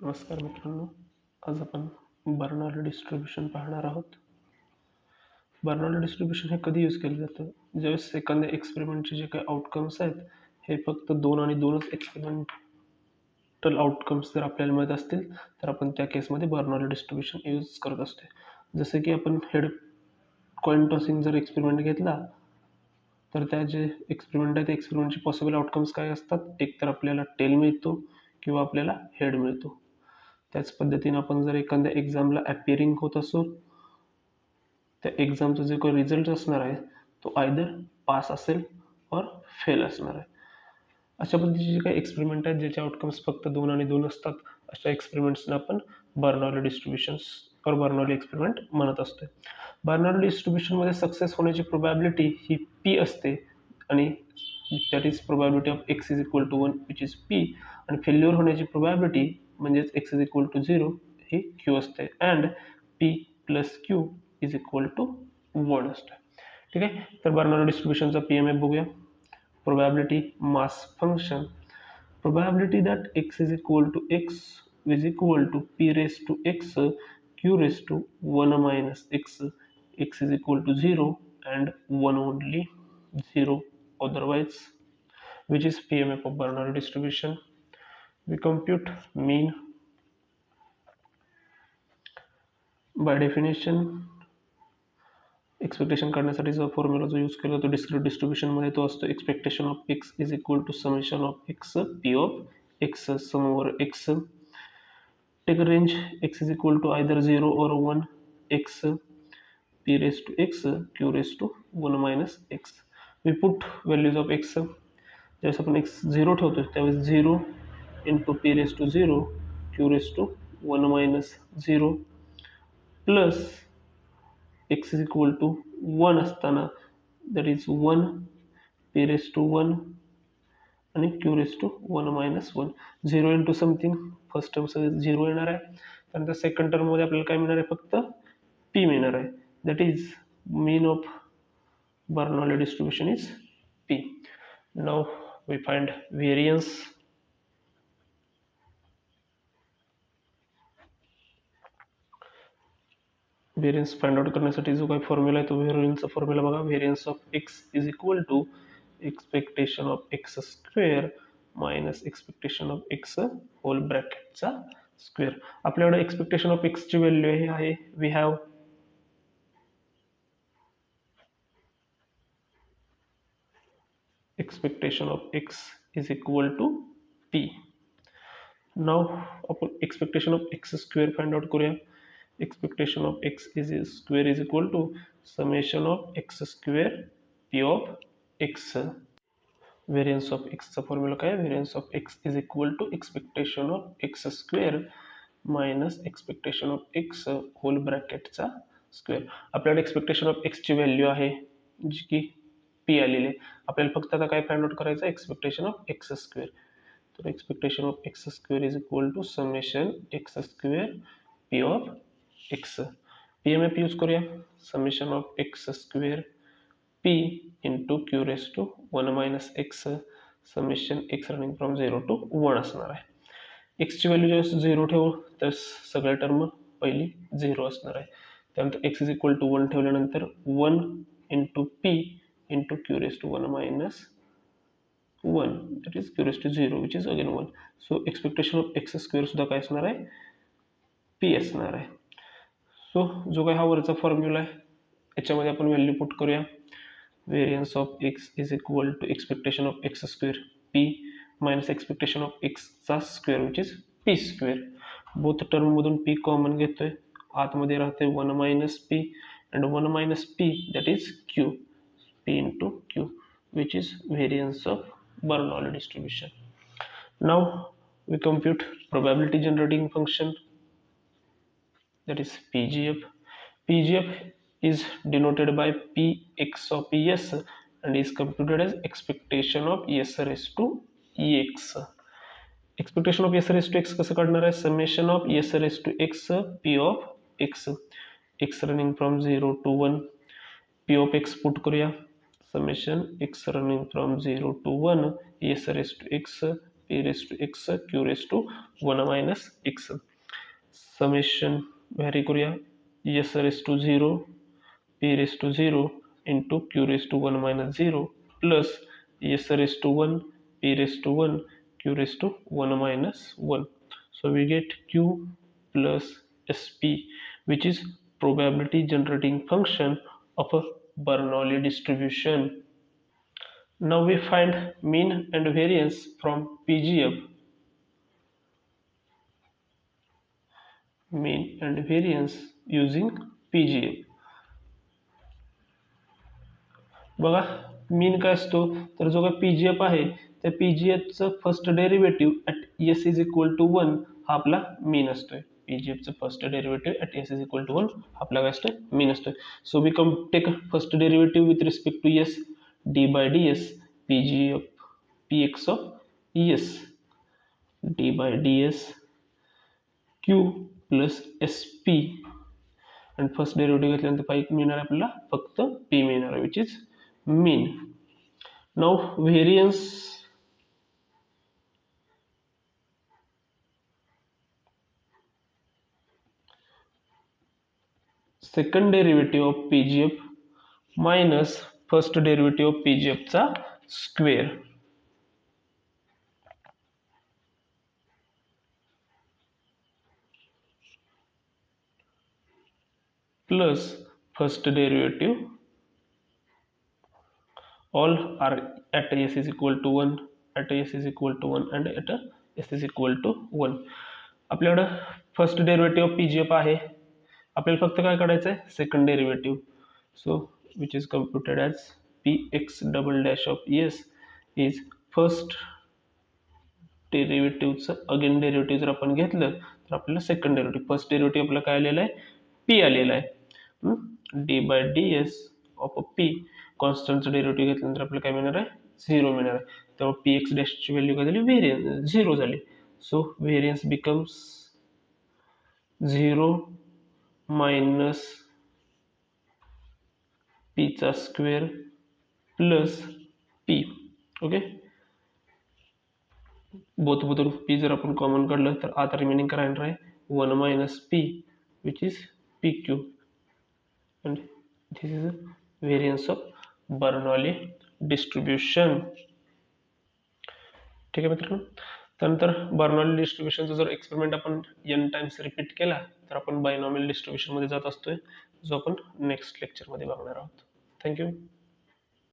नमस्कार मित्रांनो, आज आपण बर्नौली डिस्ट्रीब्युशन पाहणार आहोत. बर्नौली डिस्ट्रीब्युशन हे कधी यूज केलं जातं? ज्यावेळेस एखाद्या एक्सपेरिमेंटचे जे काही आउटकम्स आहेत, हे फक्त 2 आणि 2च एक्सपेरिमेंटल आउटकम्स जर आपल्याला मिळत असतील, तर आपण त्या केसमध्ये बर्नौली डिस्ट्रीब्युशन यूज करत असतो. जसे की आपण हेड कॉइन टॉसिंग जर एक्सपेरिमेंट घेतला, तर त्या जे एक्सपेरिमेंट आहे, त्या एक्सपेरिमेंटचे पॉसिबल आउटकम्स काय असतात? एक तर आपल्याला टेल मिळतो किंवा आपल्याला हेड मिळतो. त्याच पद्धतीने आपण जर एखाद्या एक्झामला अपिअरिंग होत असू, त्या एक्झामचा जो काही रिझल्ट असणार आहे, तो आयदर पास असेल और फेल असणार आहे. अशा पद्धतीचे जे काही एक्सपेरिमेंट आहेत, ज्याचे आउटकम्स फक्त 2 आणि 2 असतात, अशा एक्सपेरिमेंट्सना आपण बर्नौली डिस्ट्रीब्युशन्स और बर्नौली एक्सपेरिमेंट म्हणत असतो. बर्नौली डिस्ट्रीब्युशनमध्ये सक्सेस होण्याची प्रोबॅबिलिटी ही P असते आणि that is probability of x is equal to 1 which is P, आणि फेल्युअर होण्याची प्रोबॅबिलिटी म्हणजेच x इज इक्वल टू 0 ही Q असते, and P plus Q is equal to 1 असते. ठीक आहे, तर बर्नौली डिस्ट्रीब्युशनचा PMF बघूया. Probability mass function, probability that x is equal to x is equal to p raised to x q raised to 1 minus x, x is equal to 0 and 1 only, 0 otherwise, which is PMF of Bernoulli distribution. We compute mean. By definition, expectation काढण्यासाठीचा formula जो use केला तो discrete डिस्ट्रीब्युशनमध्ये तो असतो expectation of X is equal to summation of X P of X sum over X. Take a range x is equal to either 0 or 1, x p raised to x q raised to 1 minus x. We put values of x. ज्यावेळेस आपण x 0 ठेवतो त्यावेळेस 0 into p raised to 0 q raised to 1 minus 0 plus x is equal to 1 असताना that is 1 p raised to 1 आणि q raised to 1 minus 1. 0 into something, first term सगळे 0 येणार आहे, त्यानंतर सेकंड टर्म मध्ये आपल्याला काय मिळणार आहे? फक्त p मिळणार आहे. That is mean of Bernoulli distribution is p. Now we find variance. Variance find out करण्यासाठी जो काही फॉर्म्युला आहे तो व्हेरियन्सचा फॉर्म्युला बघा. Variance of X is equal to expectation of X square minus expectation of X whole ब्रॅकेटचा square. आपल्याकडे expectation of X ची व्हॅल्यू आहे we have expectation of X is equal to P. Now आपण expectation of X square find out करूया. Expectation of X is square is equal to summation of X square P of X. Variance of एक्सचा formula काय? Variance of X is equal to expectation of X square minus expectation of X whole ब्रॅकेटचा square. आपल्याकडे expectation of एक्सची value आहे जी की P आलेली आहे. आपल्याला फक्त आता काय फाइंड आउट करायचं? Expectation of X square. तर expectation of X square is equal to summation X square P of X. PMF use करूया. Summation of X square p into Q raise to 1 minus X summation X running from 0 to 1 असणार आहे. एक्सची value ज्यावेळेस 0 ठेवू तर सगळ्या term पहिली 0 असणार आहे. त्यानंतर एक्स इज इक्वल टू 1 ठेवल्यानंतर 1 into P into Q raise to 1 minus 1 that is Q raise to 0 which is again 1. So expectation of X square सुद्धा काय असणार आहे? पी असणार आहे. सो जो काही हा वरचा फॉर्म्युला आहे याच्यामध्ये आपण व्हॅल्यू पुट करूया. Variance of x is equal to expectation of x square p minus expectation of x चा square which is p square. Both term मधून p कॉमन घेतोय, आतमध्ये राहते 1 minus p and 1 minus p that is q, p into q which is variance of Bernoulli distribution. Now we compute probability generating function, that is PGF. PGF is denoted by Px of S and is computed as expectation of S raised to Ex. Expectation of S raised to X कसं काढणार आहे? Summation of S raised to X P of X. X running from 0 to 1. P of X put करूया. Summation X running from 0 to 1 S raised to X p raised to x q raised to 1 minus x. Summation vary करूया. s raised to 0 p raised to 0 into q raised to 1 minus 0 plus s raised to 1 p raised to 1 q raised to 1 minus 1. So we get q plus sp, which is probability generating function of a Bernoulli distribution. Now we find mean and variance from PGF. Mean and variance using PGF. बघा मीन काय असतो, तर जो काय PGF आहे त्या पीजीएफचं first derivative at S is equal to 1 हा आपला मीन असतोय. पीजीएफचं first derivative at S is equal to 1 आपला काय असतोय, मीन असतोय. So we come take first derivative with respect to S, D by D S PGF P X of S D by D S Q plus S P, आणि first derivative घेतल्यानंतर काय मिळणार आपल्याला, फक्त पी मिळणार आहे, which is mean. Now variance, second derivative of PGF minus first derivative of PGF चा square plus first derivative, all are at s is equal to 1, at s is equal to 1 and at s is equal to 1. आपल्याकडं first derivative of PGF आहे, आपल्याला फक्त काय काढायचं आहे, second derivative. So which is computed as P X double dash of S is first डेरिव्हेटिव्हचं again derivative जर आपण घेतलं तर आपल्याला सेकंड डेरिव्हेटिव्ह, फर्स्ट डेरिव्हेटिव्ह आपल्याला काय आलेलं आहे, पी आलेला आहे. D by D S of P, कॉन्स्टंटचं डेरिव्हेटिव्ह घेतल्यानंतर आपल्याला काय मिळणार आहे, 0 मिळणार आहे. त्यामुळे पी एक्स डॅशची व्हॅल्यू काय झाली, व्हेरियन्स 0 झाली. So variance becomes 0 minus P चा square plus P. Okay, both P जर आपण कॉमन काढलं तर आता रिमेनिंग काय राहणार आहे, 1 minus P which is P Q, and this is the variance of Bernoulli distribution. ठीक आहे मित्रांनो. त्यानंतर बर्नौली डिस्ट्रीब्युशनचा जर एक्सपेरिमेंट आपण n टाइम्स रिपीट केला तर आपण बायनॉमियल डिस्ट्रीब्युशन मध्ये जात असतोय, जो आपण नेक्स्ट लेक्चर मध्ये बघणार आहोत. थँक्यू.